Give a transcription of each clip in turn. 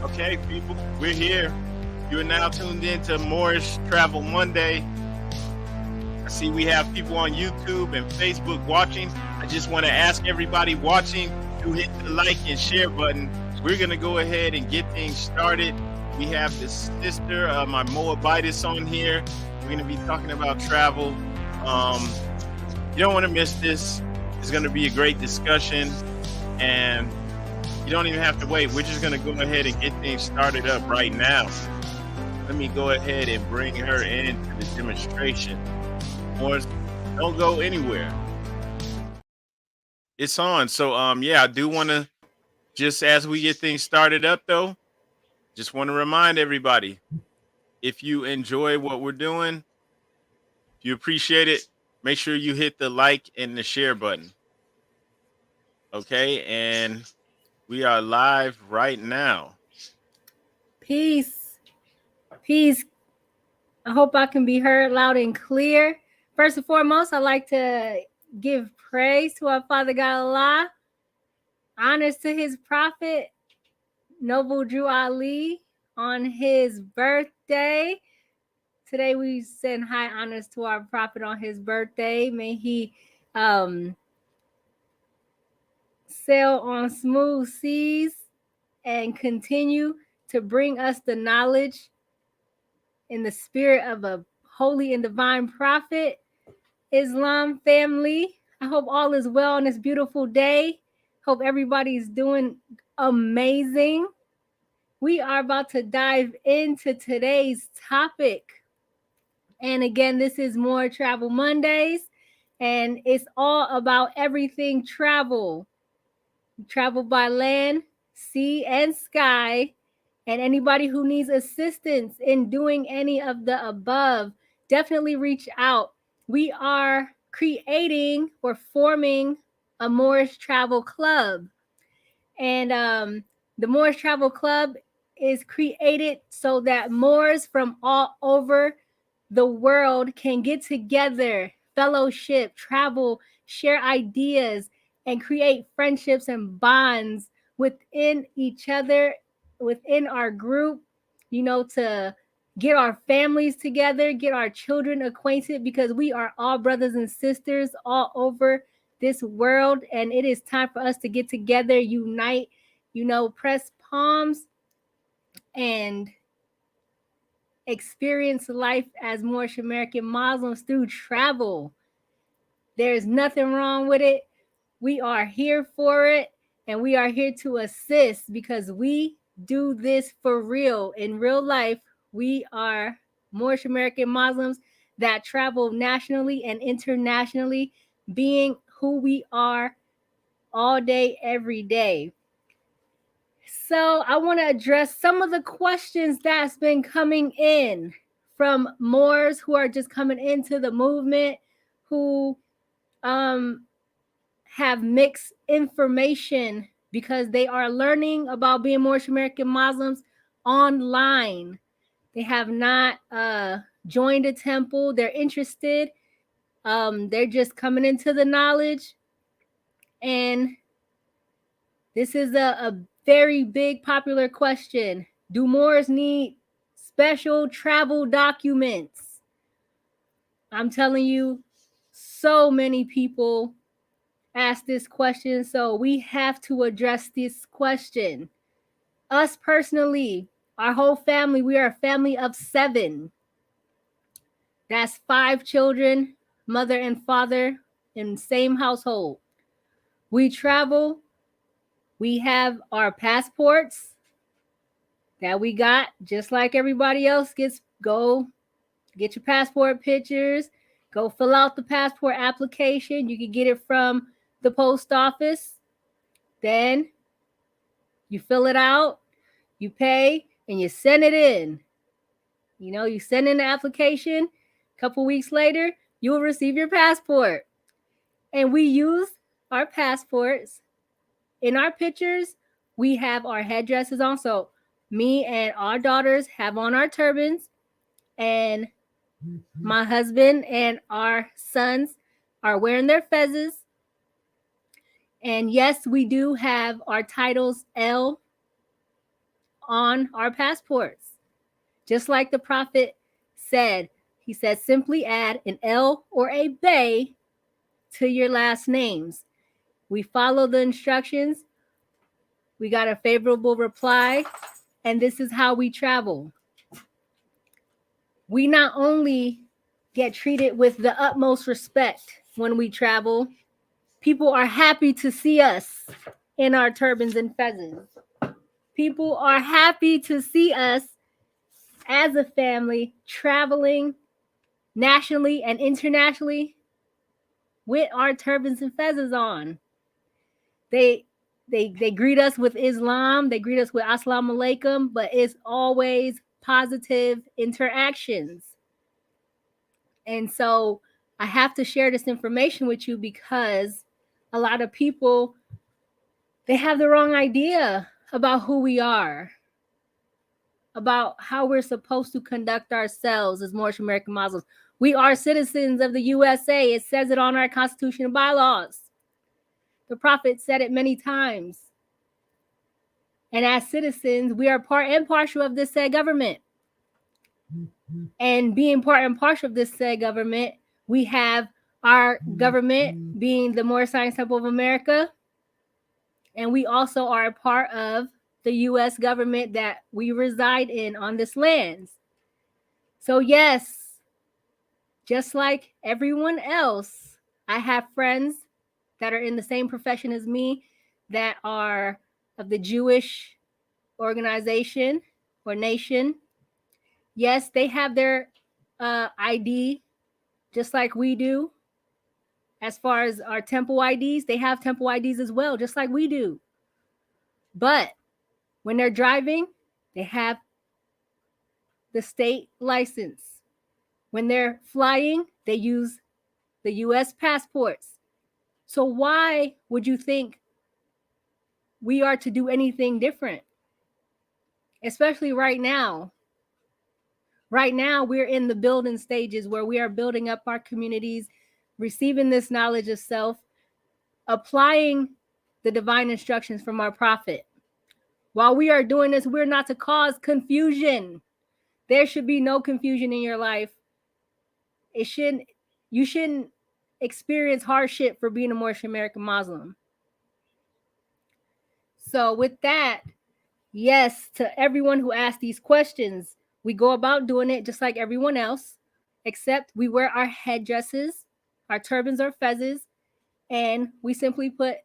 Okay, people, we're here. You are now tuned in to Moorish Travel Monday. I see we have people on YouTube and Facebook watching. I just want to ask everybody watching to hit the like and share button. We're going to go ahead and get things started. We have the sister, my Moabitess, on here. We're going to be talking about travel. You don't want to miss this. It's going to be a great discussion. And you don't even have to wait. We're just going to go ahead and get things started up right now. Let me go ahead and bring her into the demonstration. Morris, don't go anywhere. It's on. So, I do want to, just as we get things started up, though, just want to remind everybody, if you enjoy what we're doing, if you appreciate it, make sure you hit the like and the share button. Okay, and we are live right now. Peace. Peace. I hope I can be heard loud and clear. First and foremost, I'd like to give praise to our Father God Allah, honors to his prophet, Noble Drew Ali, on his birthday. Today we send high honors to our prophet on his birthday. May he sail on smooth seas and continue to bring us the knowledge in the spirit of a holy and divine prophet. Islam family, I hope all is well on this beautiful day. Hope everybody's doing amazing. We are about to dive into today's topic. And again, this is More Travel Mondays, and it's all about everything travel. Travel by land, sea, and sky. And anybody who needs assistance in doing any of the above, definitely reach out. We are creating or forming a Moorish Travel Club. And the Moorish Travel Club is created so that Moors from all over the world can get together, fellowship, travel, share ideas, and create friendships and bonds within each other, within our group, to get our families together, get our children acquainted, because we are all brothers and sisters all over this world. And it is time for us to get together, unite, press palms, and experience life as Moorish American Muslims through travel. There's nothing wrong with it. We are here for it, and we are here to assist because we do this for real. In real life, we are Moorish American Muslims that travel nationally and internationally, being who we are all day, every day. So I want to address some of the questions that's been coming in from Moors who are just coming into the movement, who have mixed information because they are learning about being Moorish American Muslims online. They have not joined a temple. They're interested. They're just coming into the knowledge. And this is a very big popular question. Do Moors need special travel documents? I'm telling you, so many people ask this question, so we have to address this question. Us personally, our whole family, we are a family of 7. That's 5 children, mother and father in the same household. We travel. We have our passports that we got, just like everybody else gets. Go get your passport pictures. Go fill out the passport application. You can get it from the post office. Then you fill it out, you pay, and you send it in. You send in the application. A couple weeks later, you will receive your passport. And we use our passports. In our pictures, we have our headdresses on. So me and our daughters have on our turbans, and my husband and our sons are wearing their fezzes. And yes, we do have our titles L on our passports. Just like the prophet said, he said, simply add an L or a Bay to your last names. We follow the instructions. We got a favorable reply, and this is how we travel. We not only get treated with the utmost respect when we travel, people are happy to see us in our turbans and fezzes. People are happy to see us as a family traveling nationally and internationally with our turbans and fezzes on. They greet us with Islam, they greet us with Assalamu alaikum, but it's always positive interactions. And so I have to share this information with you because a lot of people, they have the wrong idea about who we are, about how we're supposed to conduct ourselves as Moorish American Muslims. We are citizens of the USA. It says it on our Constitution and bylaws. The Prophet said it many times. And as citizens, we are part and partial of this said government. And being part and partial of this said government, we have our government being the Moorish Science Temple of America. And we also are a part of the U.S. government that we reside in on this land. So yes, just like everyone else, I have friends that are in the same profession as me that are of the Jewish organization or nation. Yes, they have their ID just like we do. As far as our temple IDs, they have temple IDs as well, just like we do. But when they're driving, they have the state license. When they're flying, they use the U.S. passports. So why would you think we are to do anything different? Especially right now. Right now, we're in the building stages where we are building up our communities, receiving this knowledge of self, applying the divine instructions from our prophet. While we are doing this, we're not to cause confusion. There should be no confusion in your life. You shouldn't experience hardship for being a Moorish American Muslim. So with that, yes, to everyone who asked these questions, we go about doing it just like everyone else, except we wear our headdresses, our turbans or fezzes, and we simply put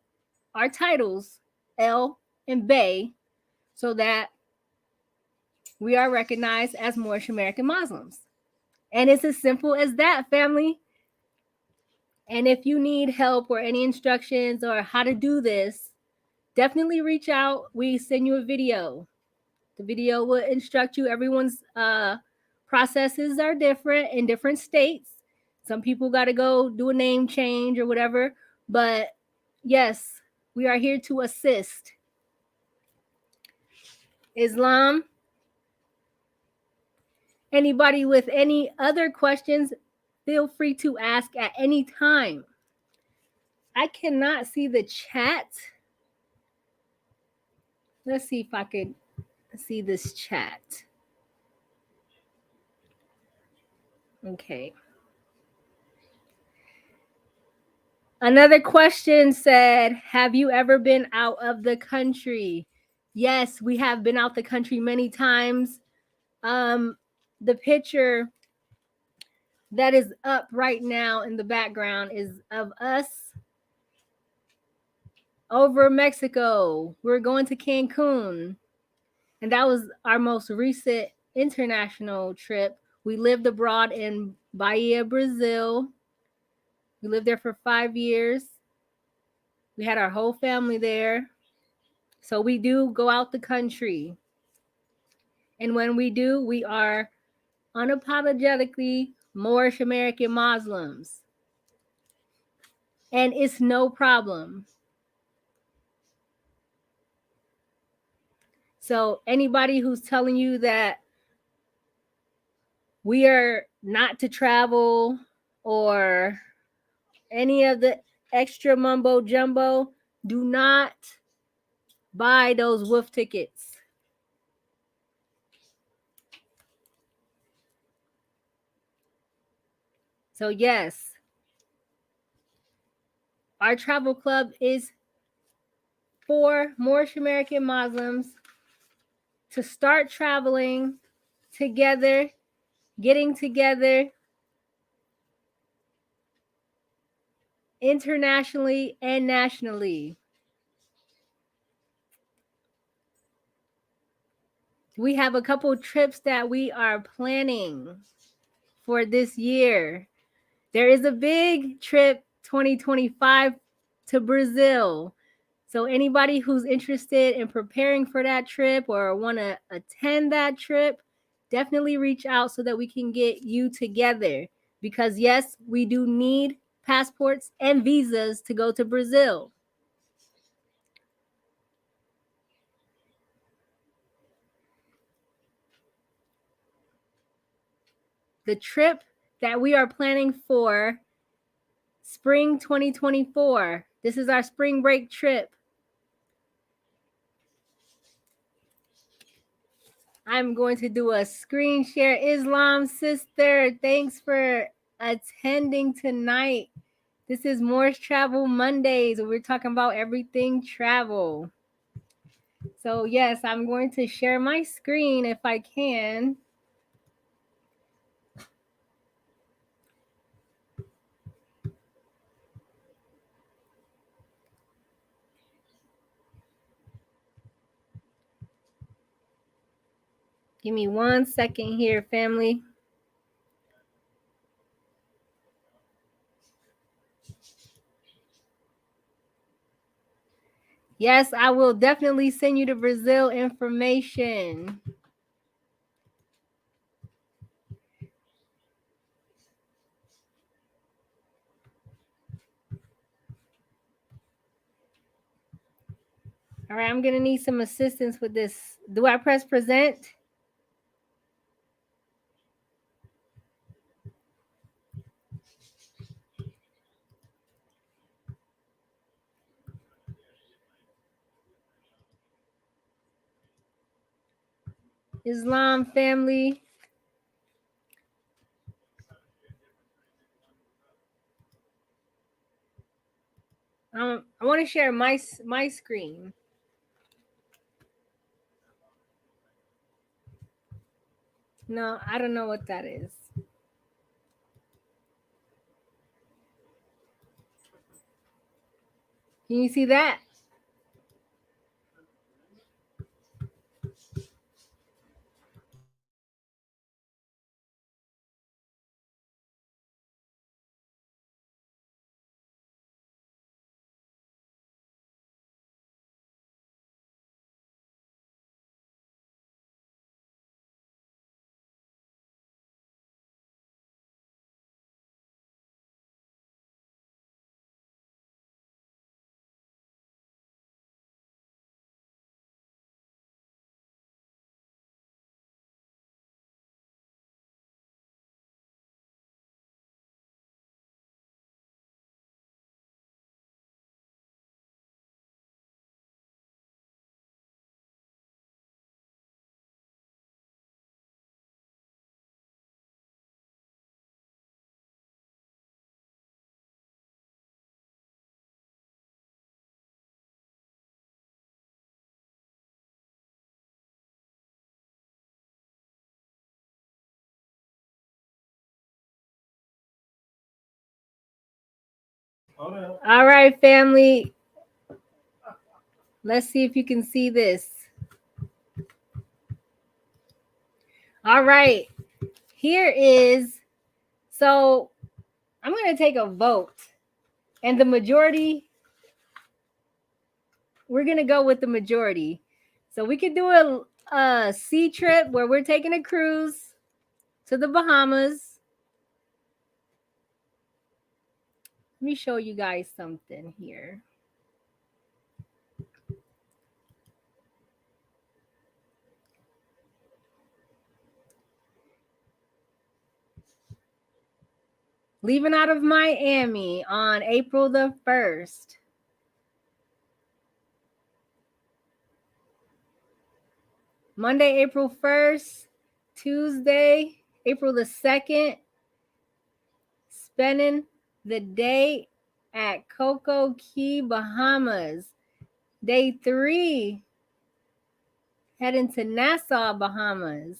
our titles, L and Bay, so that we are recognized as Moorish American Muslims. And it's as simple as that, family. And if you need help or any instructions or how to do this, definitely reach out. We send you a video. The video will instruct you. Everyone's processes are different in different states. Some people got to go do a name change or whatever. But yes, we are here to assist. Islam. Anybody with any other questions, feel free to ask at any time. I cannot see the chat. Let's see if I could see this chat. Okay. Another question said, have you ever been out of the country? Yes, we have been out the country many times. The picture that is up right now in the background is of us over Mexico. We're going to Cancun. And that was our most recent international trip. We lived abroad in Bahia, Brazil. We lived there for 5 years. We had our whole family there. So we do go out the country. And when we do, we are unapologetically Moorish American Muslims. And it's no problem. So anybody who's telling you that we are not to travel or any of the extra mumbo jumbo, do not buy those wolf tickets. So yes, our travel club is for Moorish American Muslims to start traveling together, getting together internationally and nationally. We have a couple trips that we are planning for this year. There is a big trip 2025 to Brazil. So anybody who's interested in preparing for that trip or want to attend that trip, definitely reach out so that we can get you together. Because yes, we do need passports and visas to go to Brazil. The trip that we are planning for spring 2024. This is our spring break trip. I'm going to do a screen share. Islam sister, thanks for attending tonight. This is Moorish Travel Mondays. We're talking about everything travel. So yes, I'm going to share my screen if I can. Give me 1 second here, family. Yes, I will definitely send you the Brazil information. All right, I'm going to need some assistance with this. Do I press present? Islam family. I want to share my screen. No, I don't know what that is. Can you see that? All right, family. Let's see if you can see this. All right. Here is, so I'm going to take a vote. And the majority, we're going to go with the majority. So we could do a sea trip where we're taking a cruise to the Bahamas. Let me show you guys something here. Leaving out of Miami on April the 1st. Monday, April 1st. Tuesday, April the 2nd. spending the day at Coco Key, Bahamas. Day 3, heading to Nassau, Bahamas.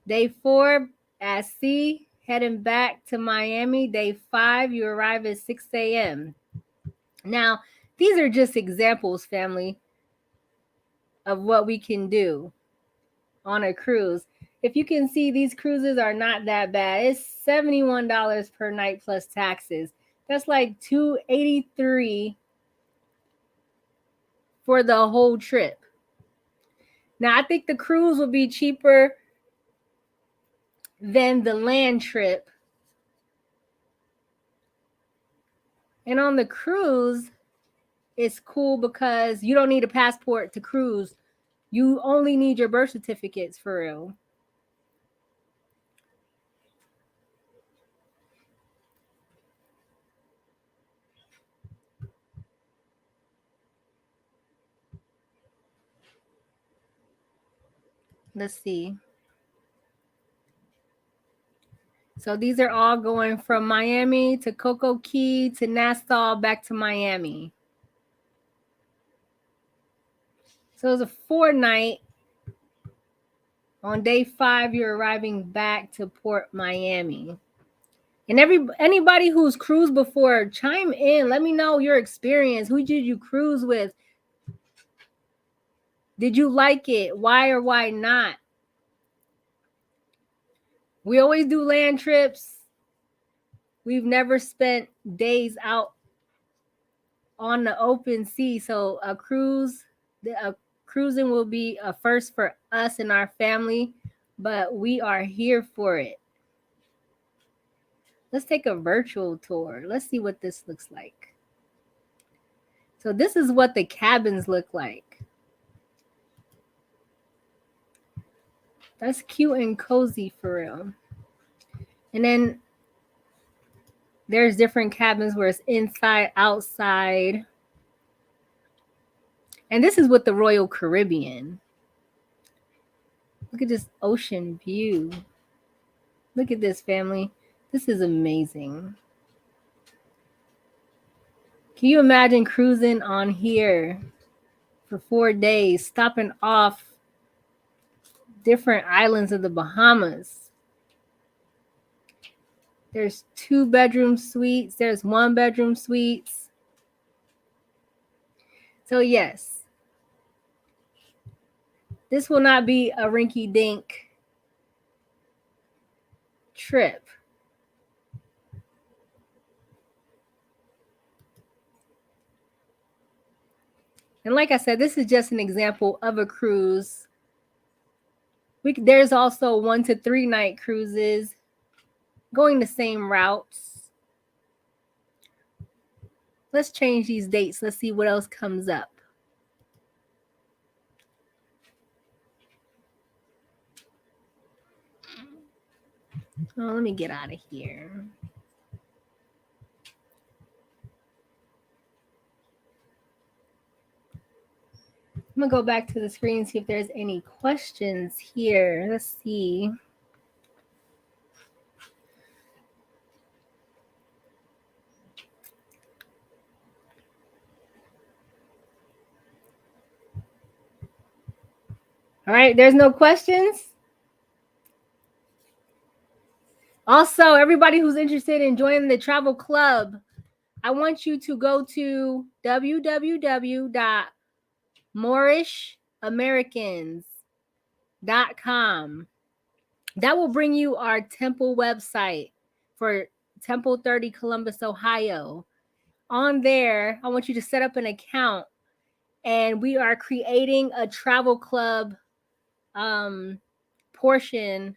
Day 4, at sea, heading back to Miami. Day 5, you arrive at 6 a.m. Now, these are just examples, family, of what we can do on a cruise. If you can see, these cruises are not that bad. It's $71 per night plus taxes. That's like $283 for the whole trip. Now, I think the cruise will be cheaper than the land trip. And on the cruise, it's cool because you don't need a passport to cruise. You only need your birth certificates for real. Let's see. So these are all going from Miami to Coco Key to Nassau back to Miami. So it's a 4-night. On day 5, you're arriving back to Port Miami. And anybody who's cruised before, chime in. Let me know your experience. Who did you cruise with? Did you like it? Why or why not? We always do land trips. We've never spent days out on the open sea. So a cruising will be a first for us and our family, but we are here for it. Let's take a virtual tour. Let's see what this looks like. So this is what the cabins look like. That's cute and cozy for real. And then there's different cabins where it's inside, outside. And this is with the Royal Caribbean. Look at this ocean view. Look at this, family. This is amazing. Can you imagine cruising on here for 4 days, stopping off different islands of the Bahamas? There's 2-bedroom suites. There's 1-bedroom suites. So yes, this will not be a rinky-dink trip. And like I said, this is just an example of a cruise. There's also 1 to 3 night cruises going the same routes. Let's change these dates. Let's see what else comes up. Oh, let me get out of here. I'm gonna go back to the screen and see if there's any questions here. Let's see. All right, there's no questions. Also, everybody who's interested in joining the travel club, I want you to go to www.moorishamericans.com. That will bring you our temple website for Temple 30 Columbus, Ohio. On there, I want you to set up an account, and we are creating a travel club portion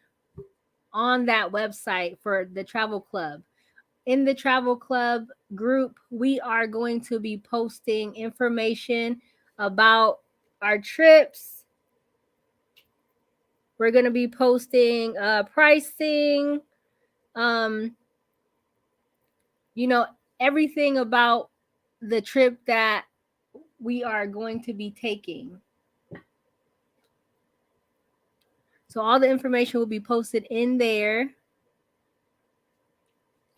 on that website for the travel club. In the travel club group, we are going to be posting information about our trips. We're going to be posting pricing, everything about the trip that we are going to be taking. So all the information will be posted in there.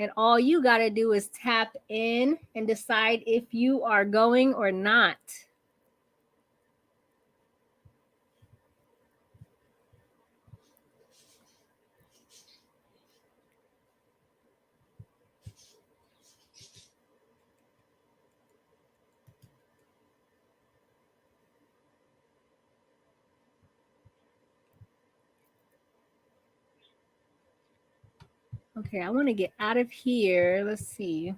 And all you got to do is tap in and decide if you are going or not. Okay, I want to get out of here. Let's see.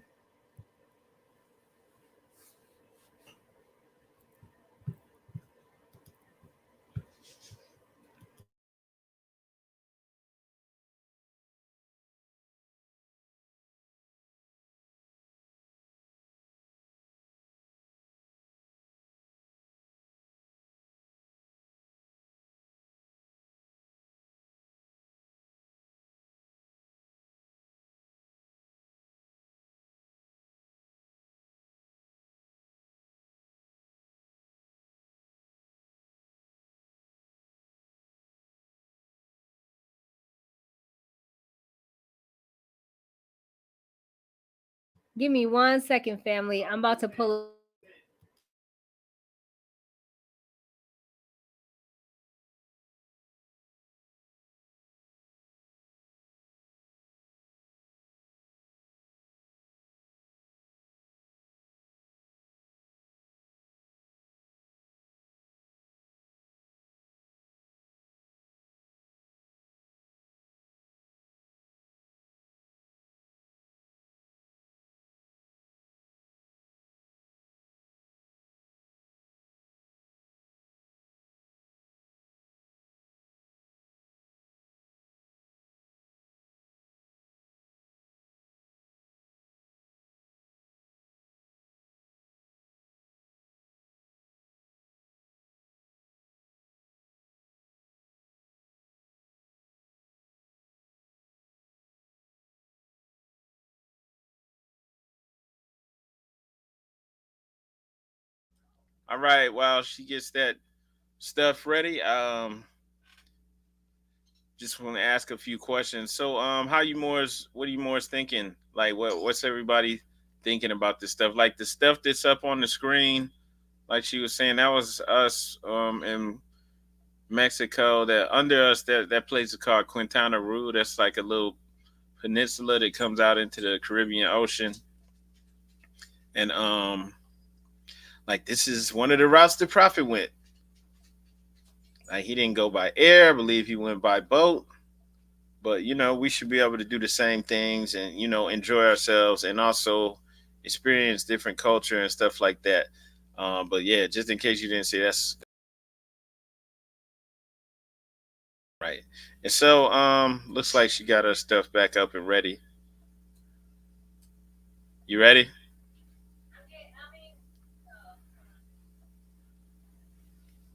Give me 1 second, family. I'm about to pull. All right. While she gets that stuff ready, just want to ask a few questions. So, how you Moors? What are you Moors thinking? Like, what's everybody thinking about this stuff? Like the stuff that's up on the screen, like she was saying, that was us in Mexico. That under us, that place is called Quintana Roo. That's like a little peninsula that comes out into the Caribbean Ocean, and like this is one of the routes the Prophet went. Like he didn't go by air. I believe he went by boat. But we should be able to do the same things and enjoy ourselves and also experience different culture and stuff like that. But yeah, just in case you didn't see, that's right. And so looks like she got her stuff back up and ready. You ready?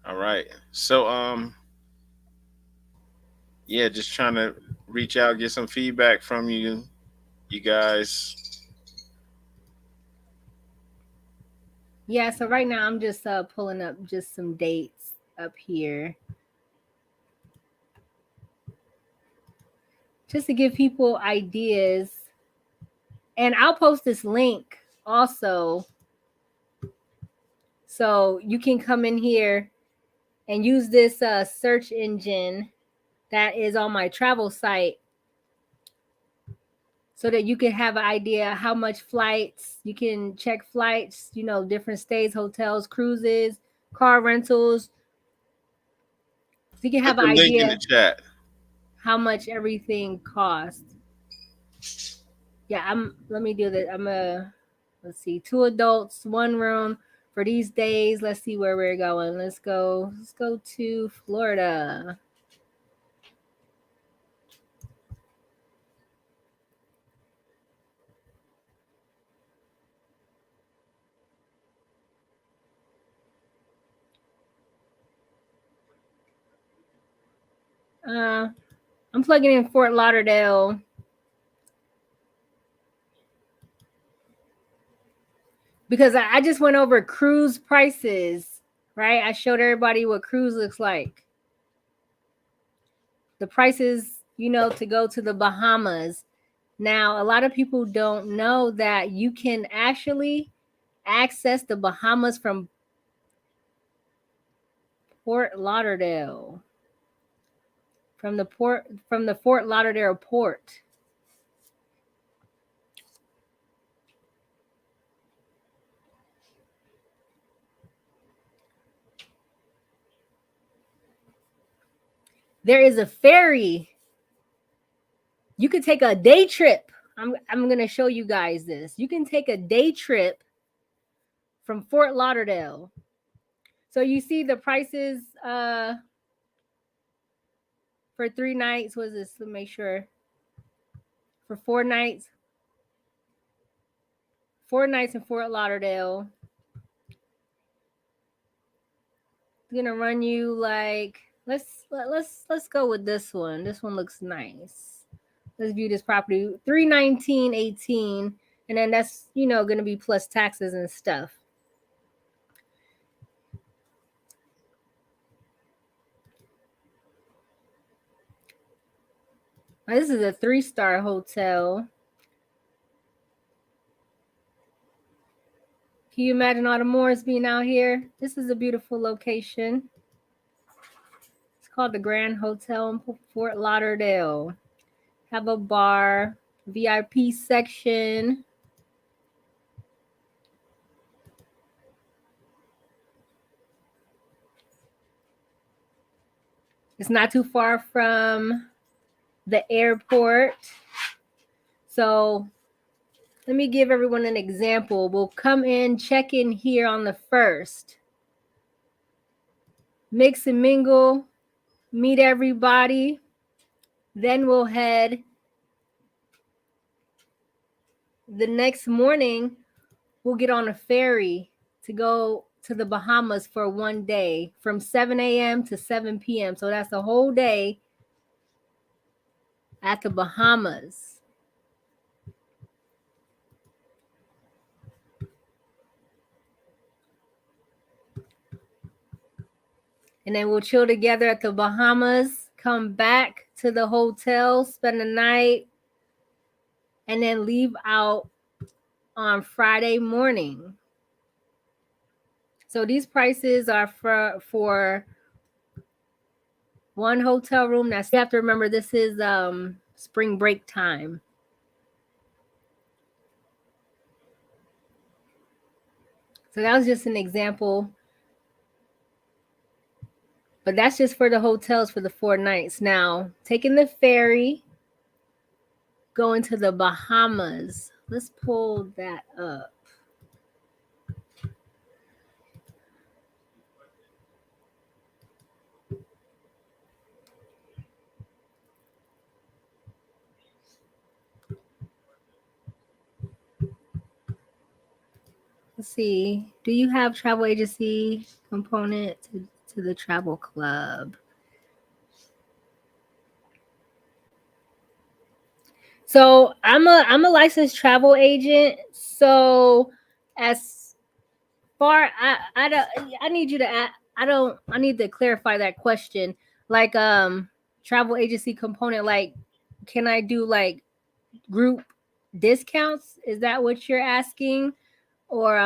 All right. So yeah, just trying to reach out, get some feedback from you guys. Yeah, so right now I'm just pulling up just some dates up here. Just to give people ideas. And I'll post this link also. So you can come in here and use this search engine that is on my travel site so that you can have an idea how much flights. You can check flights, different stays, hotels, cruises, car rentals. So you can Put have an the link in idea the chat. how much everything costs. Yeah, let me do this. Let's see, 2 adults, 1 room for these days. Let's see where we're going. Let's go to Florida. Uh, I'm plugging in Fort Lauderdale. Because I just went over cruise prices, right? I showed everybody what cruise looks like. The prices, to go to the Bahamas. Now, a lot of people don't know that you can actually access the Bahamas from Fort Lauderdale. From the Fort Lauderdale port. There is a ferry. You could take a day trip. I'm going to show you guys this. You can take a day trip from Fort Lauderdale. So you see the prices for 3 nights. Was this? Let me make sure. For 4 nights. 4 nights in Fort Lauderdale. It's going to run you like let's go with this one. This one looks nice. Let's view this property. $319.18, and then that's going to be plus taxes and stuff. Now, this is a 3-star hotel. Can you imagine all the Moors being out here? This is a beautiful location. It's called the Grand Hotel in Fort Lauderdale. Have a bar, VIP section. It's not too far from the airport. So let me give everyone an example. We'll come in, check in here on the 1st. Mix and mingle, meet everybody. Then we'll head the next morning. We'll get on a ferry to go to the Bahamas for 1 day from 7 a.m. to 7 p.m. So that's a whole day at the Bahamas. And then we'll chill together at the Bahamas, come back to the hotel, spend the night, and then leave out on Friday morning. So these prices are for one hotel room. Now, you have to remember this is spring break time. So that was just an example. But that's just for the hotels for the 4 nights. Now, taking the ferry, going to the Bahamas. Let's pull that up. Let's see. Do you have travel agency component to the travel club? So I'm a licensed travel agent. So as far I need you to I need to clarify that question. Like travel agency component, like can I do like group discounts? Is that what you're asking? Or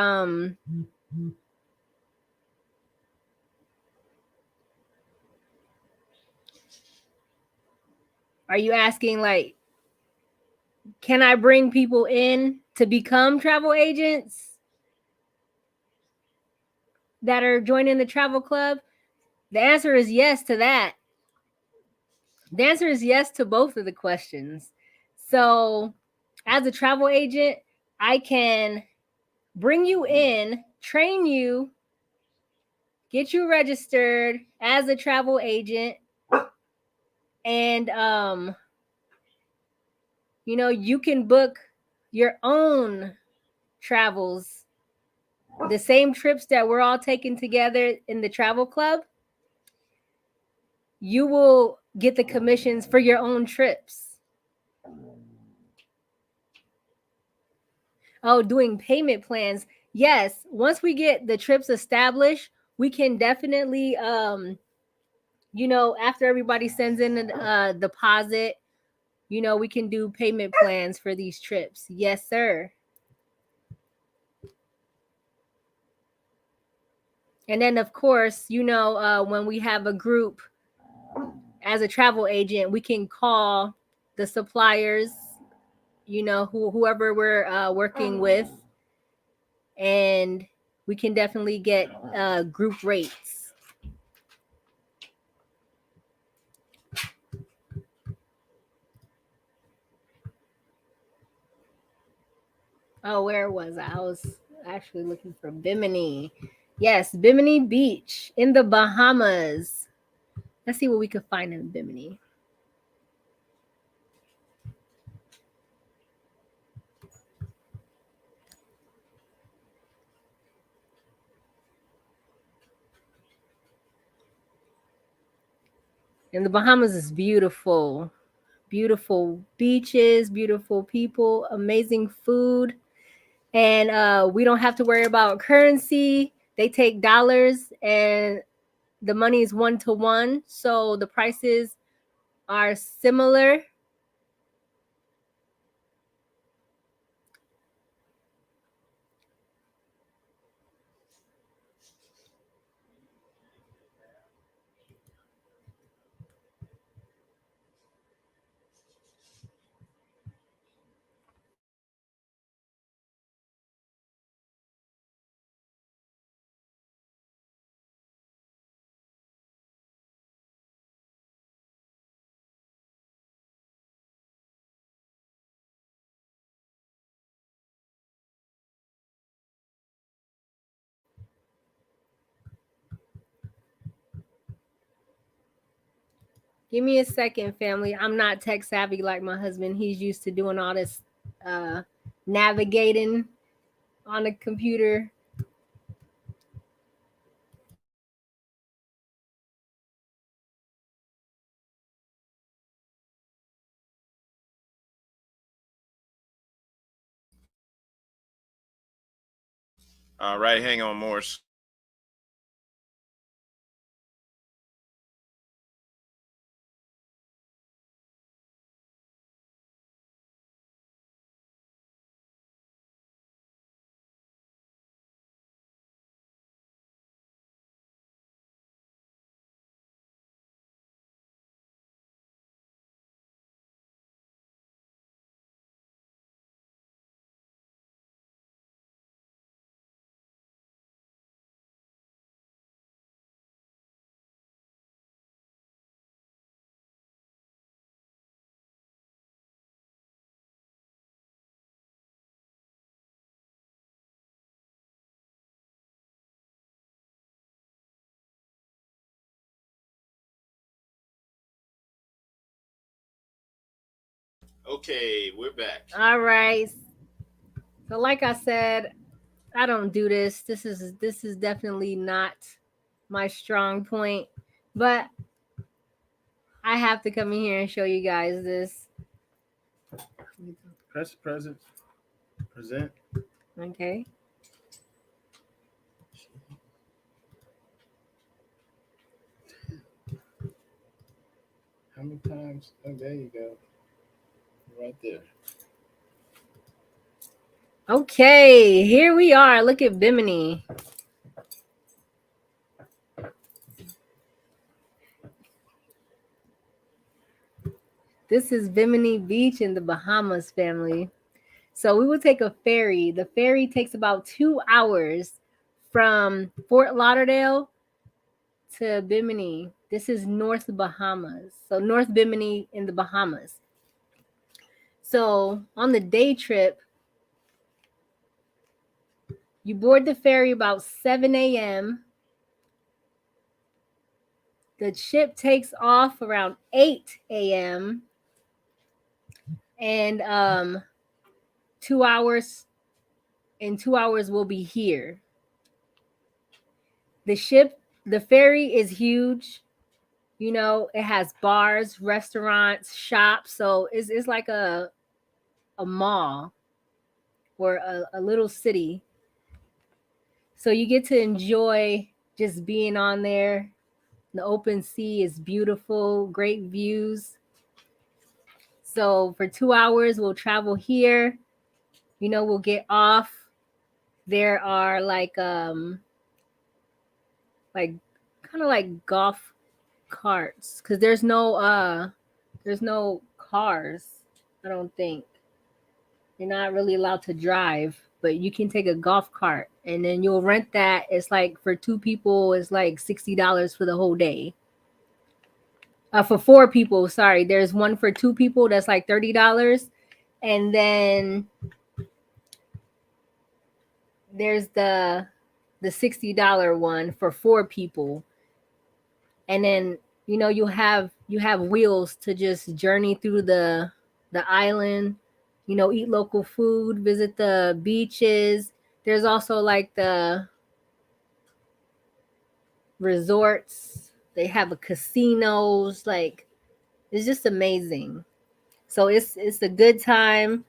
are you asking like can I bring people in to become travel agents that are joining the travel club? The answer is yes to that. The answer is yes to both of the questions. So, as a travel agent, I can bring you in, train you, get you registered as a travel agent, and you can book your own travels, the same trips that we're all taking together in the travel club. You will get the commissions for your own trips. Oh, doing payment plans. Yes, once we get the trips established, we can definitely after everybody sends in a deposit, we can do payment plans for these trips. Yes, sir. And then, of course, when we have a group as a travel agent, we can call the suppliers, whoever we're working with, and we can definitely get group rates. Oh, where was I? I was actually looking for Bimini. Yes, Bimini Beach in the Bahamas. Let's see what we could find in Bimini. And the Bahamas is beautiful. Beautiful beaches, beautiful people, amazing food. And we don't have to worry about currency. They take dollars and the money is 1-to-1. So the prices are similar. Give me a second, family. I'm not tech savvy like my husband. He's used to doing all this navigating on the computer. All right, hang on, Morris. Okay, we're back. All right. So like I said, I don't do this. This is definitely not my strong point, but I have to come in here and show you guys this. Press present. Present. Okay. How many times? Oh, there you go. Right there. Okay, here we are. Look at Bimini. This is Bimini Beach in the Bahamas, family. So we will take a ferry. The ferry takes about 2 hours from Fort Lauderdale to Bimini. This is North Bahamas. So North Bimini in the Bahamas. So on the day trip, you board the ferry about 7 a.m. The ship takes off around 8 a.m. And 2 hours. In 2 hours, we'll be here. The ferry is huge. It has bars, restaurants, shops. So it's like a mall or a little city. So you get to enjoy just being on there. The open sea is beautiful, great views. So for 2 hours, we'll travel here. We'll get off. There are like kind of like golf carts, because there's no cars. I don't think you're not really allowed to drive, but you can take a golf cart and then you'll rent that. It's like for 2 people, it's like $60 for the whole day. For 4 people, sorry, there's one for 2 people that's like $30, and then there's the $60 one for 4 people, and then you have wheels to just journey through the island, eat local food, visit the beaches. There's also like the resorts. They have a casinos. Like, it's just amazing. So it's a good time,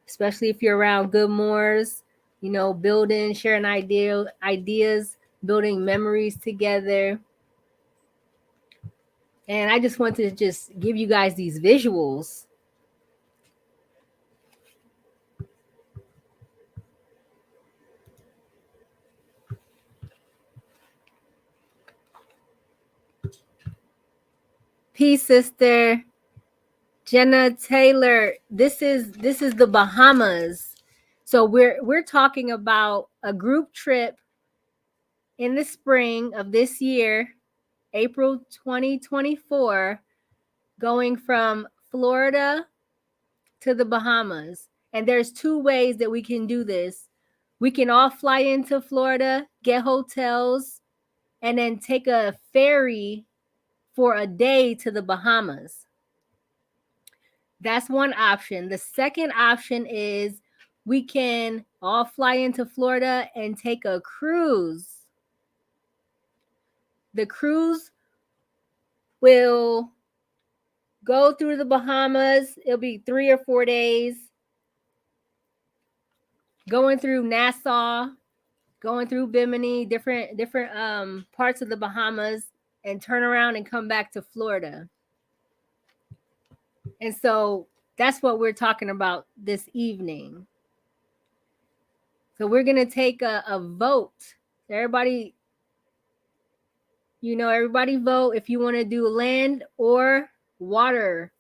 especially if you're around good Moors, building, sharing ideas, building memories together. And I just want to just give you guys these visuals. Peace, sister Jenna Taylor. This is the Bahamas. So we're talking about a group trip in the spring of this year, April 2024, going from Florida to the Bahamas. And there's 2 ways that we can do this. We can all fly into Florida, get hotels, and then take a ferry for a day to the Bahamas. That's one option. The second option is we can all fly into Florida and take a cruise. The cruise will go through the Bahamas. It'll be 3 or 4 days, going through Nassau, going through Bimini, different parts of the Bahamas, and turn around and come back to Florida. And so that's what we're talking about this evening. So we're going to take a vote. Everybody, everybody vote if you want to do land or water.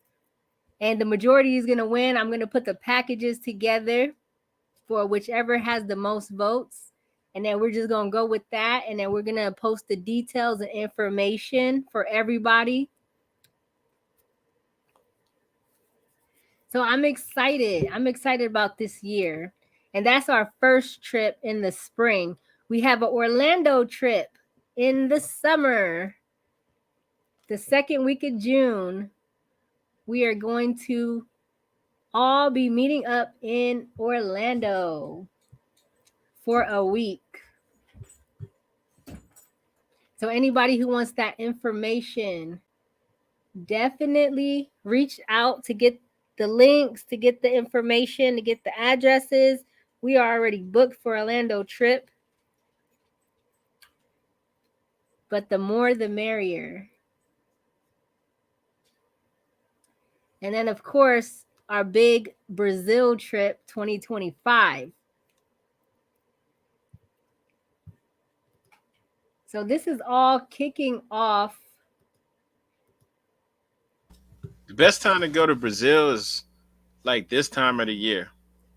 And the majority is going to win. I'm going to put the packages together for whichever has the most votes. And then we're just going to go with that. And then we're going to post the details and information for everybody. So I'm excited. I'm excited about this year. And that's our first trip in the spring. We have an Orlando trip in the summer. The second week of June, we are going to all be meeting up in Orlando for a week. So anybody who wants that information, definitely reach out to get the links, to get the information, to get the addresses. We are already booked for Orlando trip, but the more the merrier. And then, of course, our big Brazil trip 2025. So this is all kicking off. The best time to go to Brazil is like this time of the year.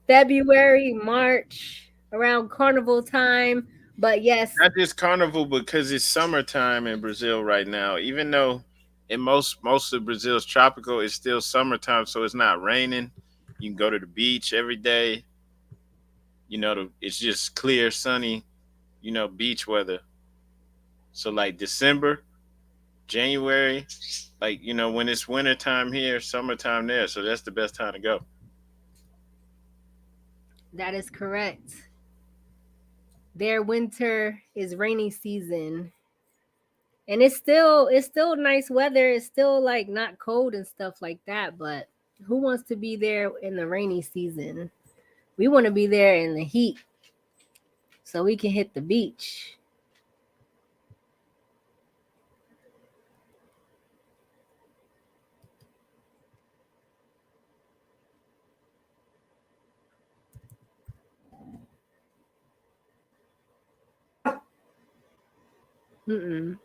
February, March, around carnival time. But yes, Not just carnival, because it's summertime in Brazil right now. Even though in most of Brazil's tropical, it's still summertime, so it's not raining. You can go to the beach every day. It's just clear, sunny, beach weather. So like December, January, like when it's wintertime here, summertime there. So that's the best time to go. that is correct. Their winter is rainy season. And it's still nice weather. It's still like not cold and stuff like that, but who wants to be there in the rainy season? We want to be there in the heat so we can hit the beach. Mm-mm.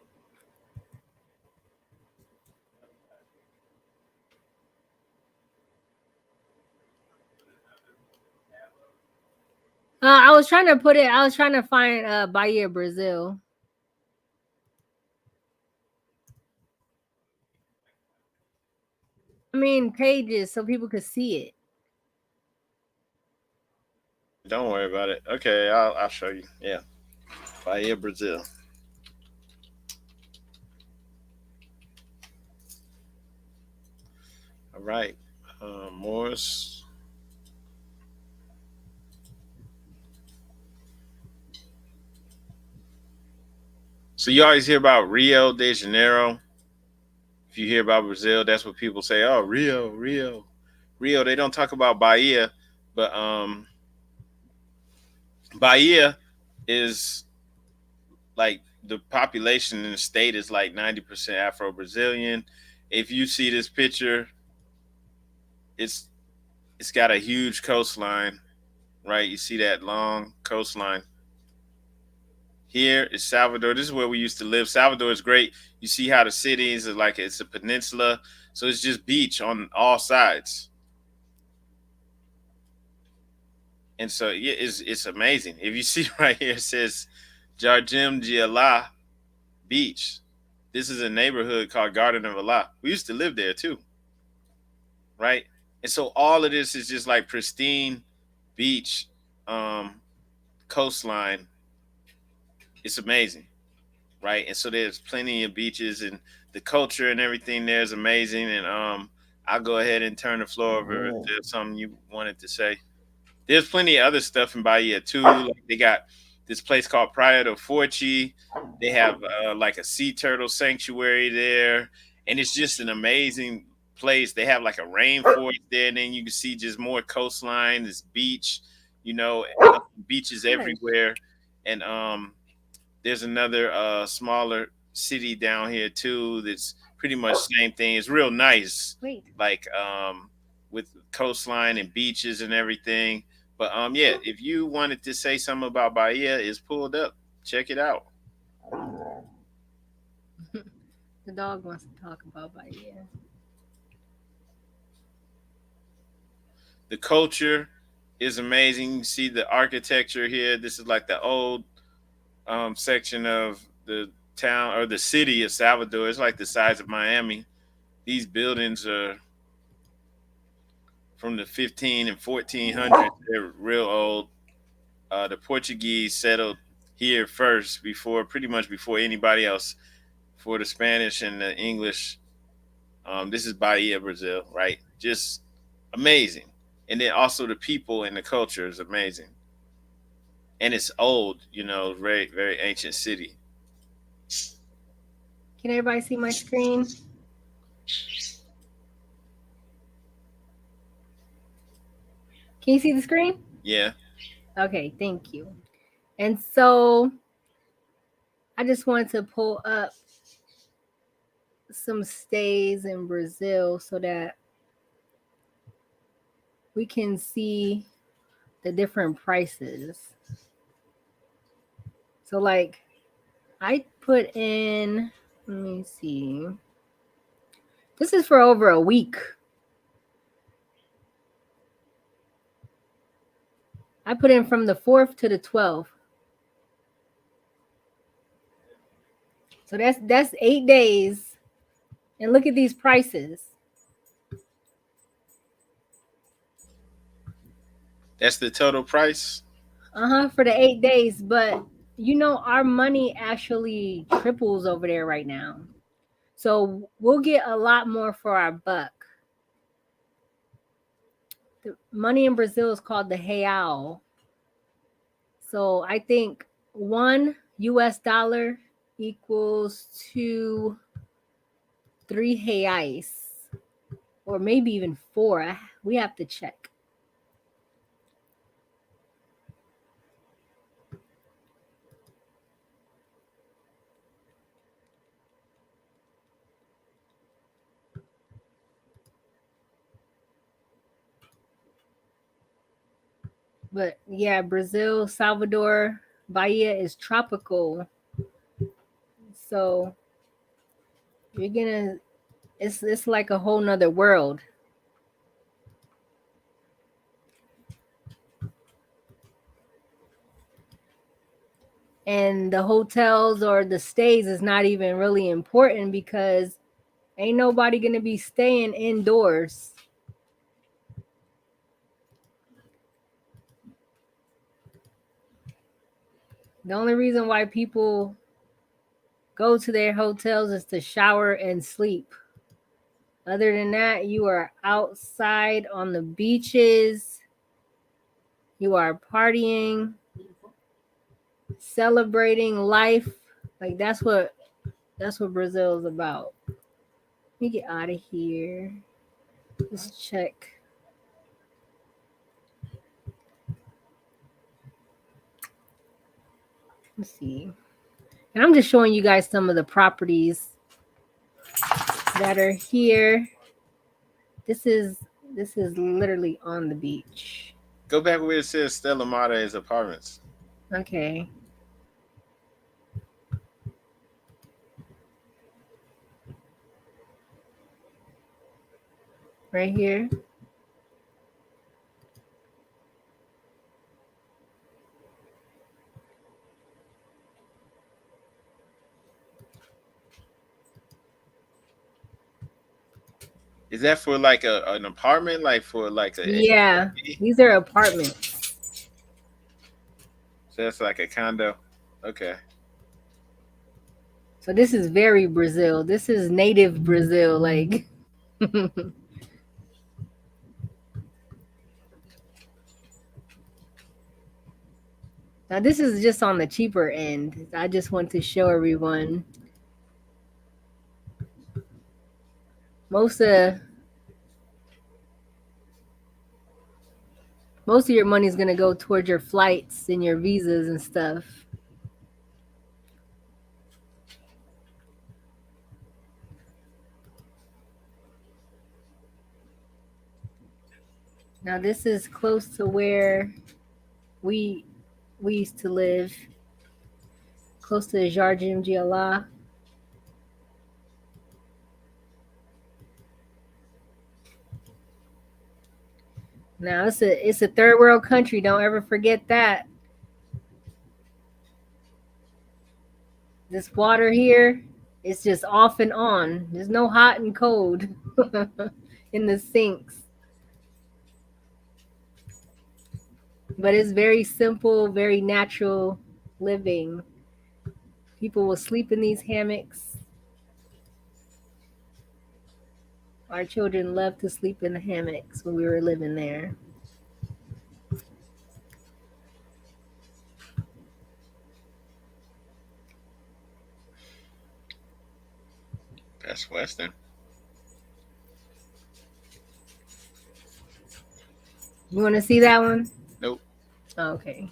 I was trying to put it. I was trying to find Bahia, Brazil. I mean, pages so people could see it. Don't worry about it. Okay, I'll show you. Yeah, Bahia, Brazil. All right, Morris. So you always hear about Rio de Janeiro. If you hear about Brazil, that's what people say. Oh, Rio, Rio, Rio. They don't talk about Bahia, but Bahia is like the population in the state is like 90% Afro Brazilian. If you see this picture, it's it's got a huge coastline, right? You see that long coastline. Here is Salvador. This is where we used to live. Salvador is great. You see how the cities are like it's a peninsula, so it's just beach on all sides, and so yeah, it's amazing. If you see right here, it says Jardim de Allah Beach. This is a neighborhood called Garden of Allah. We used to live there too, right? And so all of this is just like pristine beach, um, coastline. It's amazing, right? And so there's plenty of beaches and the culture and everything there is amazing. And I'll go ahead and turn the floor over if there's something you wanted to say. There's plenty of other stuff in Bahia too. Like they got this place called Praia do Forte. They have like a sea turtle sanctuary there, and it's just an amazing place. They have like a rainforest there, and then you can see just more coastline, this beach, you know, beaches Nice. everywhere, and there's another smaller city down here too that's pretty much same thing. It's real nice, Wait. like with coastline and beaches and everything. But yeah, if you wanted to say something about Bahia, it's pulled up. Check it out. The dog wants to talk about Bahia. The culture is amazing. You see the architecture here. This is like the old section of the town or the city of Salvador. It's like the size of Miami. These buildings are from the 15 and 1400s. They're real old. The Portuguese settled here first, before pretty much before anybody else. For the Spanish and the English, this is Bahia, Brazil, right? Just amazing. And then also the people and the culture is amazing. And it's old, you know, very very ancient city. Can everybody see my screen? Can you see the screen? Yeah. Okay, thank you. And so I just wanted to pull up some stays in Brazil so that we can see the different prices. So like I put in, let me see. This is for over a week. I put in from the 4th to the 12th. So that's 8 days. And look at these prices. That's the total price. For the 8 days, but you know our money actually triples over there right now. So we'll get a lot more for our buck. The money in Brazil is called the real. So I think $1 equals to 3 reais, or maybe even 4. We have to check. But yeah, Brazil, Salvador, Bahia is tropical. So you're gonna, it's like a whole nother world. And the hotels or the stays is not even really important because ain't nobody gonna be staying indoors. The only reason why people go to their hotels is to shower and sleep. Other than that, you are outside on the beaches. You are partying, celebrating life. Like that's what Brazil is about. Let me get out of here. Let's check. Let's see. And I'm just showing you guys some of the properties that are here. This is literally on the beach. Go back where it says Stella Maris Apartments. Okay. Right here. Is that for like an apartment, like for like a Yeah, Airbnb? these are apartments. So that's like a condo. Okay. So this is very Brazil. This is native Brazil. Like now this is just on the cheaper end. I just want to show everyone. Most of your money is gonna go towards your flights and your visas and stuff. Now this is close to where we used to live, close to Jardim de Allah. Now it's a third world country. Don't ever forget that. This water here is just off and on. There's no hot and cold in the sinks. But it's very simple, very natural living. People will sleep in these hammocks. Our children loved to sleep in the hammocks when we were living there. That's Western. You want to see that one? Nope. Oh, okay.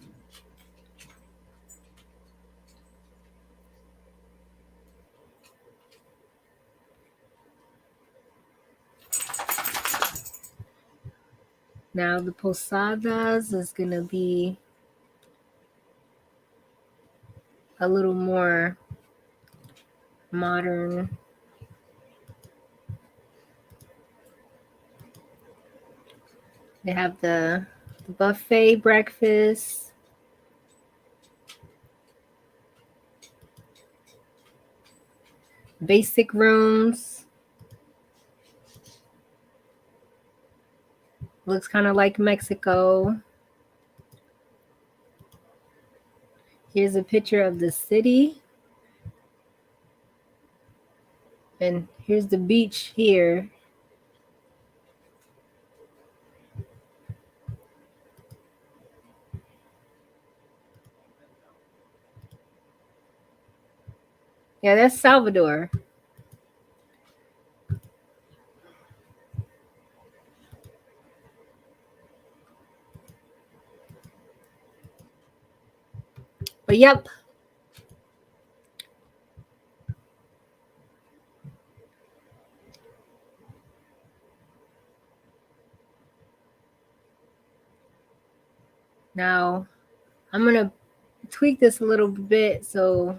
Now the posadas is going to be a little more modern. They have the buffet breakfast. Basic rooms. Looks kind of like Mexico. Here's a picture of the city. And here's the beach here. Yeah, that's Salvador. But yep. Now, I'm going to tweak this a little bit so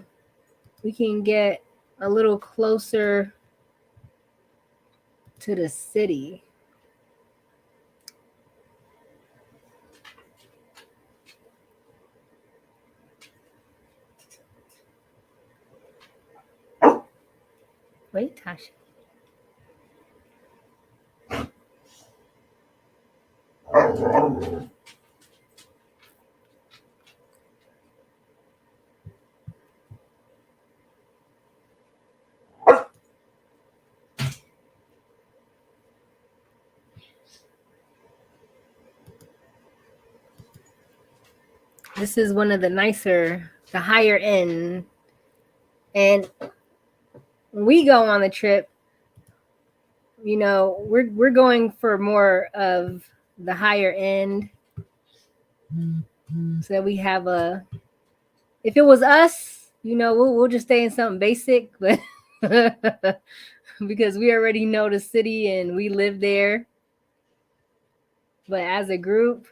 we can get a little closer to the city. Wait, Tasha. This is one of the nicer, the higher end. And when we go on the trip, you know, we're going for more of the higher end. So we have a. If it was us, you know, we'll just stay in something basic, but because we already know the city and we live there. But as a group,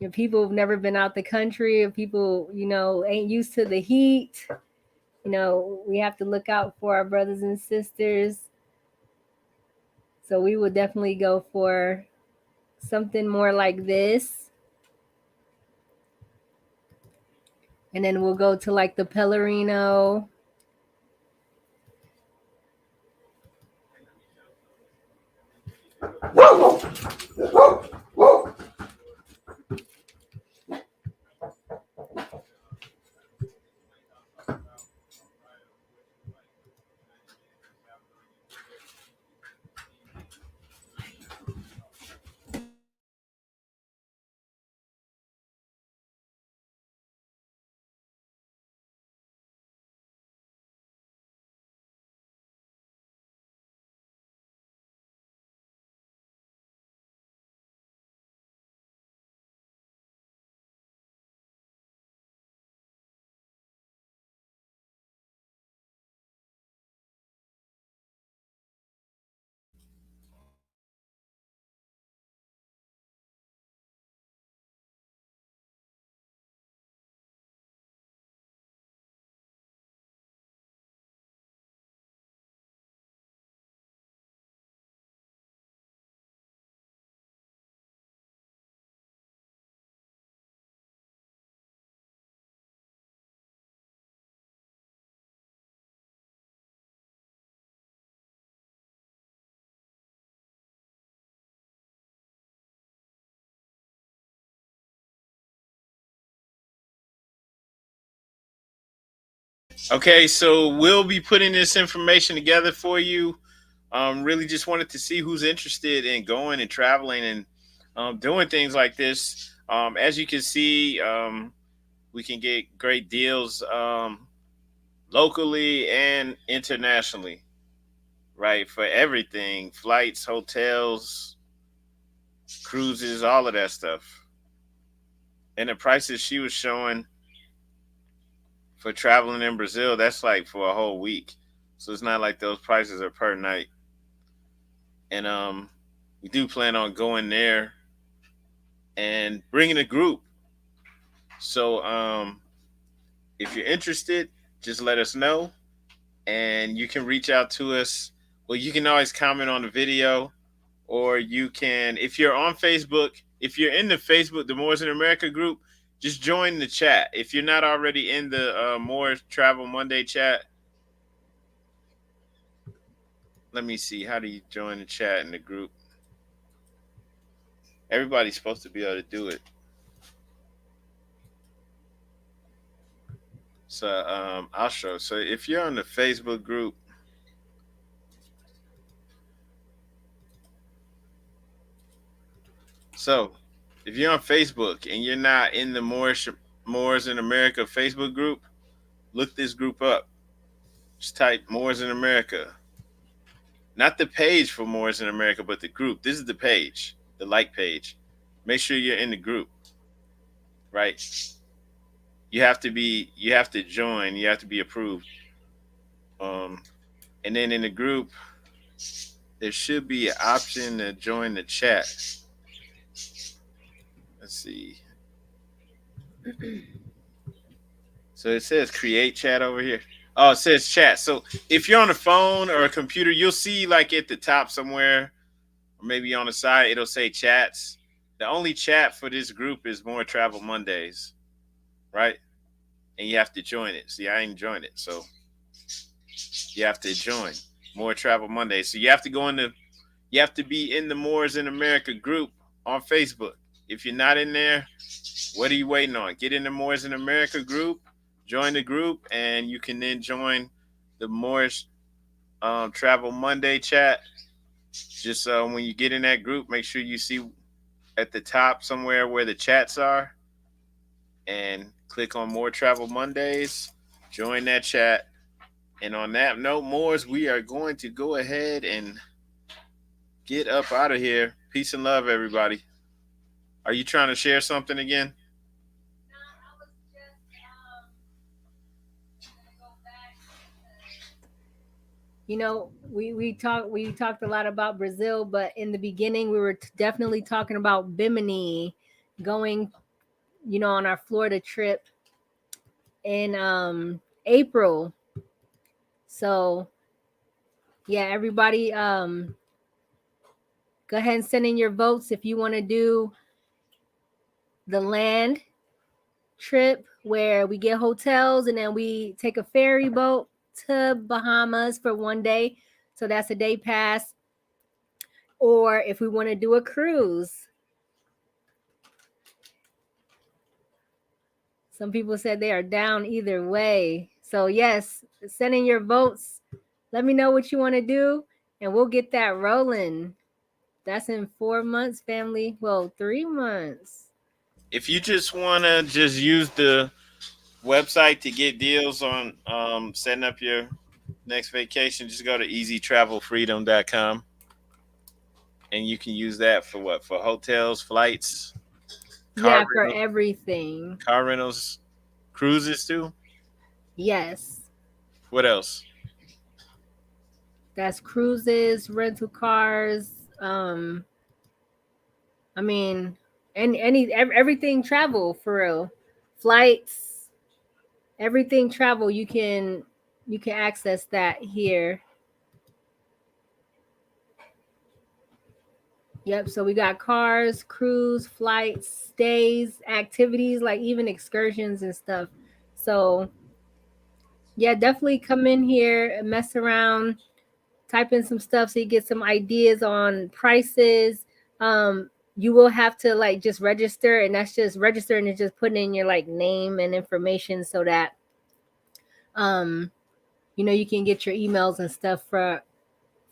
if people have never been out the country, if people, you know, ain't used to the heat, you know, we have to look out for our brothers and sisters. So we would definitely go for something more like this. And then we'll go to like the Pellerino. Okay, so we'll be putting this information together for you. Really just wanted to see who's interested in going and traveling and doing things like this. As you can see, we can get great deals locally and internationally, right? For everything, flights, hotels, cruises, all of that stuff. And the prices she was showing for traveling in Brazil, that's like for a whole week. So it's not like those prices are per night. And we do plan on going there and bringing a group. So if you're interested, just let us know, and you can reach out to us. Well, you can always comment on the video, or you can, if you're on Facebook, if you're in the Facebook, the Moors in America group, just join the chat. If you're not already in the Moors Travel Monday chat, let me see. How do you join the chat in the group? Everybody's supposed to be able to do it. So I'll show. So if you're on the Facebook group, so if you're on Facebook and you're not in the Moors in America Facebook group, look this group up. Just type Moors in America. Not the page for Moors in America, but the group. This is the page, the like page. Make sure you're in the group, right? You have to join, you have to be approved. Um, and then in the group, there should be an option to join the chat. Let's see. So it says create chat over here. Oh, it says chat. So if you're on a phone or a computer, you'll see like at the top somewhere, or maybe on the side, it'll say chats. The only chat for this group is More Travel Mondays, right? And you have to join it. See, I ain't joined it, so you have to join More Travel Mondays. So you have to go into, you have to be in the Moors in America group on Facebook. If you're not in there, what are you waiting on? Get in the Moors in America group, join the group, and you can then join the Moorish Travel Monday chat. Just when you get in that group, make sure you see at the top somewhere where the chats are and click on More Travel Mondays. Join that chat. And on that note, Moors, we are going to go ahead and get up out of here. Peace and love, everybody. Are you trying to share something again? You know, we talked a lot about Brazil, but in the beginning we were definitely talking about Bimini, going, on our Florida trip in April. So yeah, everybody, go ahead and send in your votes if you want to do the land trip where we get hotels and then we take a ferry boat to Bahamas for one day. So that's a day pass. Or if we want to do a cruise. Some people said they are down either way. So yes, send in your votes. Let me know what you want to do and we'll get that rolling. That's in 4 months, family. Well, 3 months. If you just want to just use the website to get deals on setting up your next vacation, just go to easytravelfreedom.com and you can use that for what? For hotels, flights, car Yeah, for rentals, everything. car rentals, cruises too. Yes. What else? That's cruises, rental cars, um I mean, everything travel for real. Flights, everything travel, you can access that here. Yep, so we got cars, cruise, flights, stays, activities, like even excursions and stuff. So, yeah, definitely come in here and mess around, type in some stuff so you get some ideas on prices. You will have to like just register, and that's just registering and just putting in your like name and information so that um you can get your emails and stuff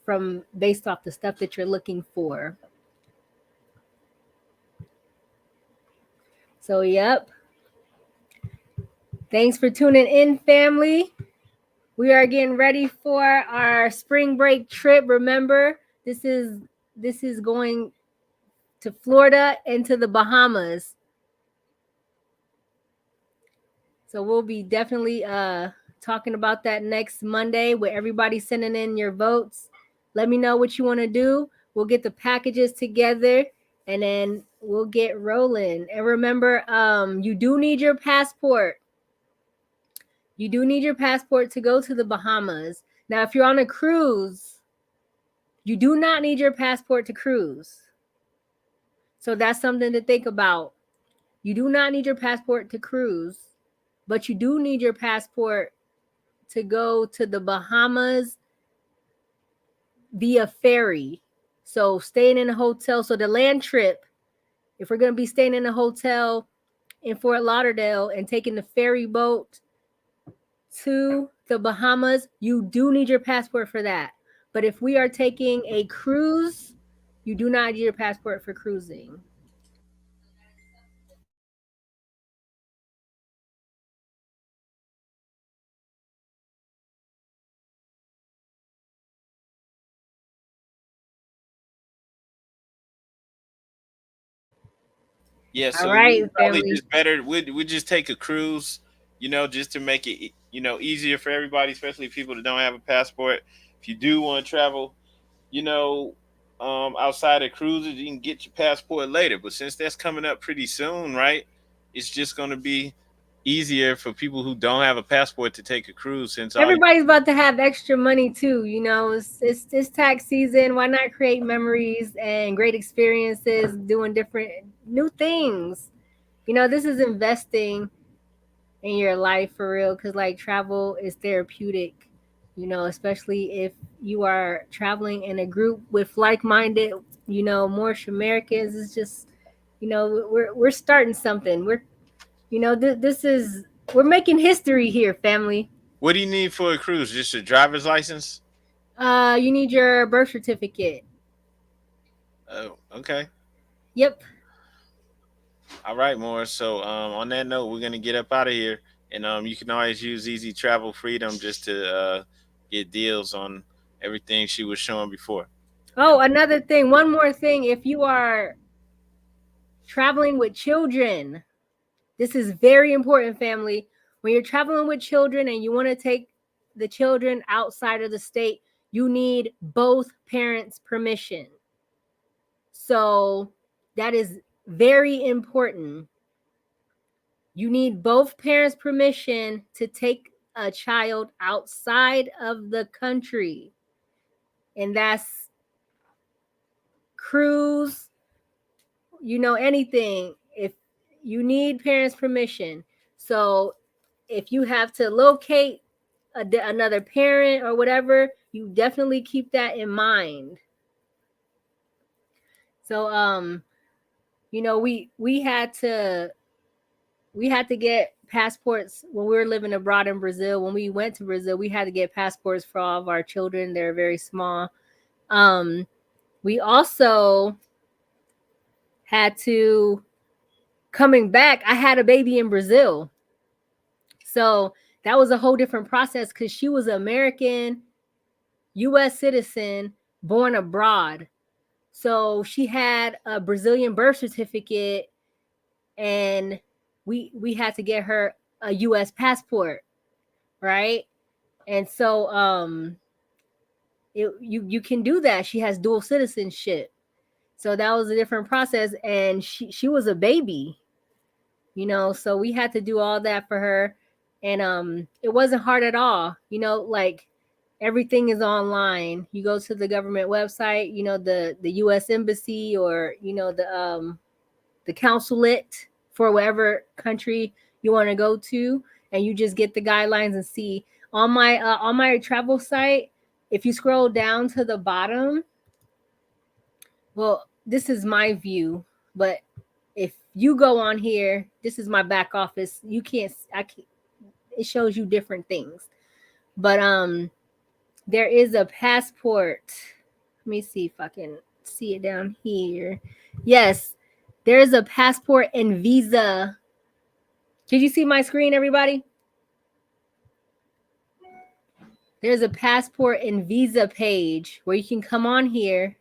from based off the stuff that you're looking for. So, yep. Thanks for tuning in, family. We are getting ready for our spring break trip. Remember, this is going to Florida and to the Bahamas. So we'll be definitely talking about that next Monday with everybody sending in your votes. Let me know what you want to do. We'll get the packages together and then we'll get rolling. And remember, you do need your passport. You do need your passport to go to the Bahamas. Now, if you're on a cruise, you do not need your passport to cruise. So that's something to think about. You do not need your passport to cruise, but you do need your passport to go to the Bahamas via ferry. So staying in a hotel. So the land trip, if we're going to be staying in a hotel in Fort Lauderdale and taking the ferry boat to the Bahamas, you do need your passport for that. But if we are taking a cruise, you do not need your passport for cruising. Yeah, All so right, we probably family. just better we just take a cruise, just to make it easier for everybody, especially people that don't have a passport. If you do want to travel, you know, outside of cruises, you can get your passport later. But since that's coming up pretty soon, right? It's just going to be easier for people who don't have a passport to take a cruise since everybody's about to have extra money too. You know, it's tax season. Why not create memories and great experiences, doing different new things? You know, this is investing in your life for real, because like travel is therapeutic. You know, especially if you are traveling in a group with like-minded, you know, Moorish Americans. It's just, you know, we're starting something. We're, you know, this is, we're making history here, family. what do you need for a cruise? Just a driver's license? You need your birth certificate. Oh, okay. Yep. All right, more. So on that note, we're gonna get up out of here, and you can always use Easy Travel Freedom just to get deals on everything she was showing before. Oh, another thing, one more thing. If you are traveling with children, this is very important, family. When you're traveling with children and you want to take the children outside of the state, you need both parents' permission. So that is very important. You need both parents' permission to take a child outside of the country. And that's cruise, you know, anything. If you need parents' permission. So if you have to locate another parent or whatever, you definitely keep that in mind. So you know, we had to get passports when we were living abroad in Brazil. When we went to Brazil, we had to get passports for all of our children. They're very small. We also had to, coming back, I had a baby in Brazil. So that was a whole different process because she was an American US citizen born abroad. So she had a Brazilian birth certificate, and we had to get her a US passport, right? And so you can do that. She has dual citizenship. So that was a different process, and she was a baby, you know, so we had to do all that for her. And it wasn't hard at all, you know, like everything is online. You go to the government website, you know, the US embassy, or you know, the consulate for whatever country you want to go to, and you just get the guidelines and see. On my travel site, if you scroll down to the bottom, well, this is my view, but if you go on here, this is my back office. You can't, I can't, it shows you different things. But there is a passport. Let me see if I can see it down here. Yes, there's a passport and visa. Did you see my screen, everybody? There's a passport and visa page where you can come on here,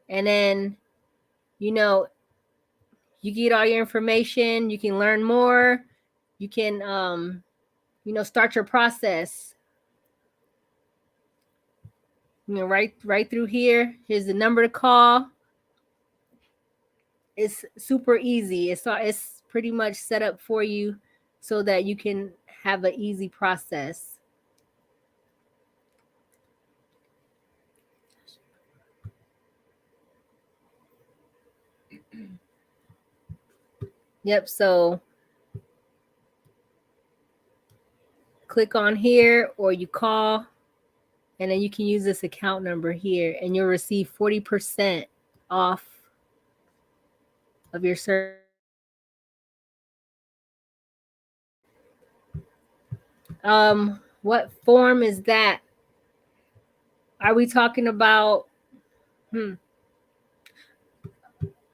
and then, you know, you get all your information. You can learn more. You can, you know, start your process. You know, right through here. Here's the number to call. It's super easy. It's pretty much set up for you so that you can have an easy process. Yep, so click on here or you call, and then you can use this account number here, and you'll receive 40% off of your service. What form is that? Are we talking about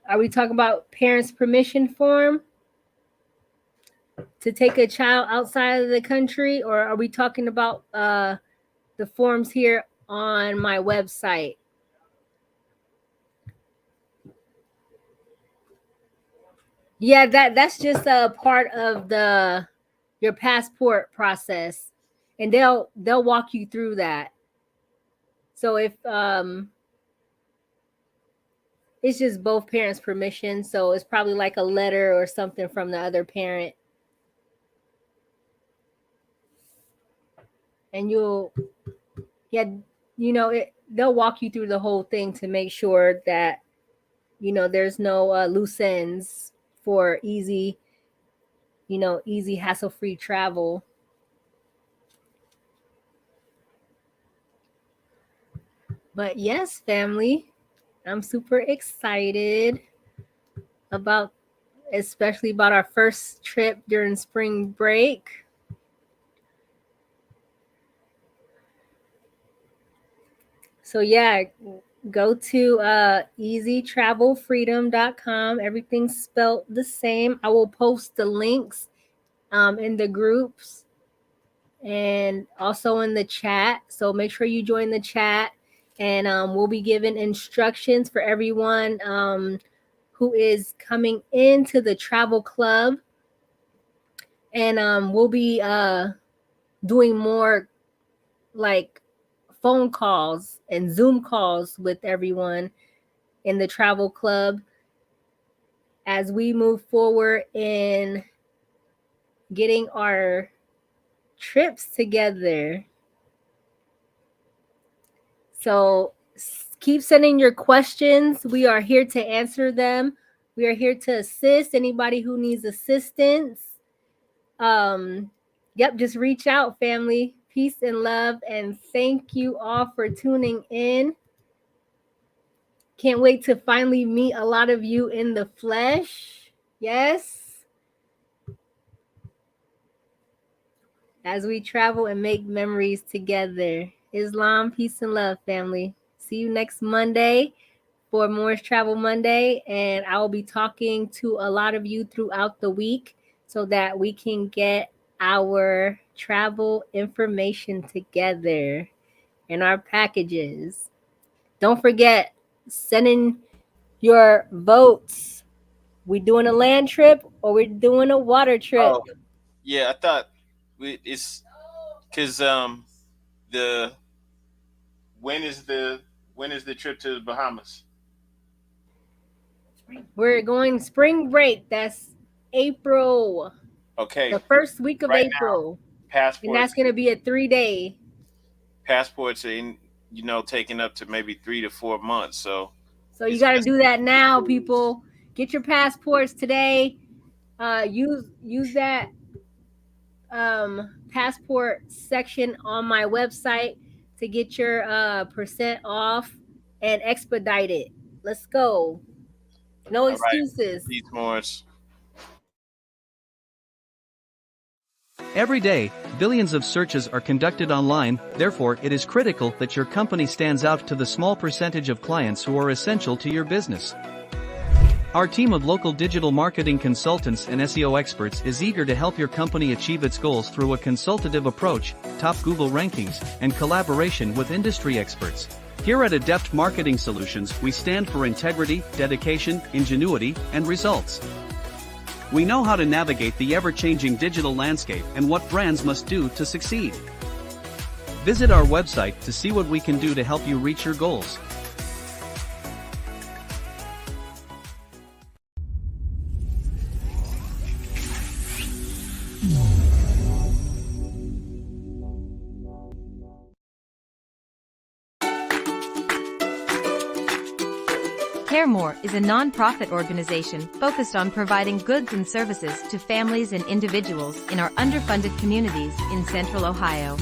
are we talking about parents' permission form to take a child outside of the country, or are we talking about the forms here on my website? Yeah, that's just a part of the your passport process, and they'll walk you through that. So if it's just both parents' permission. So it's probably like a letter or something from the other parent. And they'll walk you through the whole thing to make sure that, there's no loose ends for easy hassle-free travel. But yes, family, I'm super excited especially about our first trip during spring break. So yeah, go to easytravelfreedom.com. Everything's spelled the same. I will post the links in the groups and also in the chat. So make sure you join the chat, and we'll be giving instructions for everyone who is coming into the travel club. And we'll be doing more like phone calls and Zoom calls with everyone in the travel club as we move forward in getting our trips together. So keep sending your questions. We are here to answer them. We are here to assist anybody who needs assistance. Just reach out, family. Peace and love, and thank you all for tuning in. Can't wait to finally meet a lot of you in the flesh. Yes. As we travel and make memories together. Islam, peace and love, family. See you next Monday for Moorish Travel Monday, and I will be talking to a lot of you throughout the week so that we can get our travel information together in our packages. Don't forget, send in your votes. We doing a land trip or we're doing a water trip? Oh, yeah, I thought it's because the when is the trip to the Bahamas? We're going spring break. That's April. Okay. The first week of right April. Now, passports. And that's going to be a 3-day. Passports are taking up to maybe 3 to 4 months. So you got to do that now, people. Get your passports today. Use that passport section on my website to get your % off and expedite it. Let's go. No excuses. Peace, Morris. Every day, billions of searches are conducted online, therefore it is critical that your company stands out to the small percentage of clients who are essential to your business. Our team of local digital marketing consultants and SEO experts is eager to help your company achieve its goals through a consultative approach, top Google rankings, and collaboration with industry experts. Here at Adept Marketing Solutions, we stand for integrity, dedication, ingenuity, and results. We know how to navigate the ever-changing digital landscape and what brands must do to succeed. Visit our website to see what we can do to help you reach your goals. CareMore is a non-profit organization focused on providing goods and services to families and individuals in our underfunded communities in Central Ohio.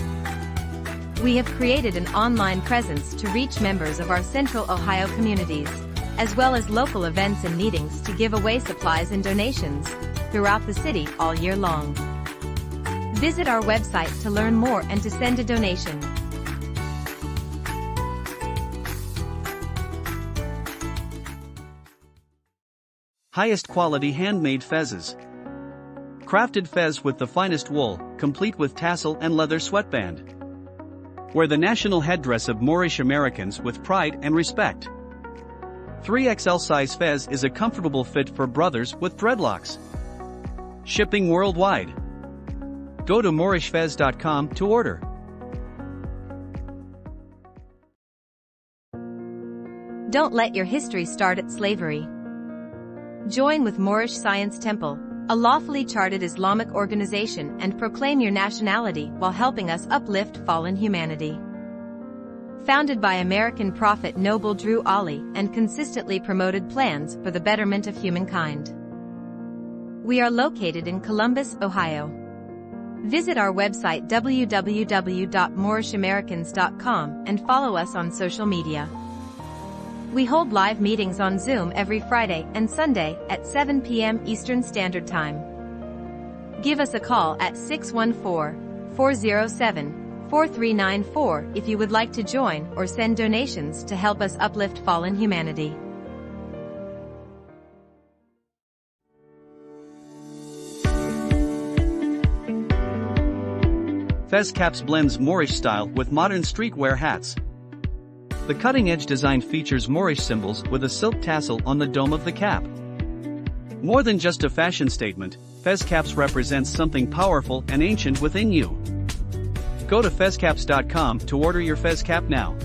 We have created an online presence to reach members of our Central Ohio communities, as well as local events and meetings to give away supplies and donations throughout the city all year long. Visit our website to learn more and to send a donation. Highest quality handmade fezzes. Crafted fez with the finest wool, complete with tassel and leather sweatband. Wear the national headdress of Moorish Americans with pride and respect. 3XL size fez is a comfortable fit for brothers with dreadlocks. Shipping worldwide. Go to moorishfez.com to order. Don't let your history start at slavery. Join with Moorish Science Temple, a lawfully chartered Islamic organization, and proclaim your nationality while helping us uplift fallen humanity. Founded by American prophet Noble Drew Ali and consistently promoted plans for the betterment of humankind. We are located in Columbus, Ohio. Visit our website www.moorishamericans.com and follow us on social media. We hold live meetings on Zoom every Friday and Sunday at 7 p.m. Eastern Standard Time. Give us a call at 614-407-4394 if you would like to join or send donations to help us uplift fallen humanity. Fez Caps blends Moorish style with modern streetwear hats. The cutting-edge design features Moorish symbols with a silk tassel on the dome of the cap. More than just a fashion statement, Fez Caps represents something powerful and ancient within you. Go to fezcaps.com to order your Fez Cap now.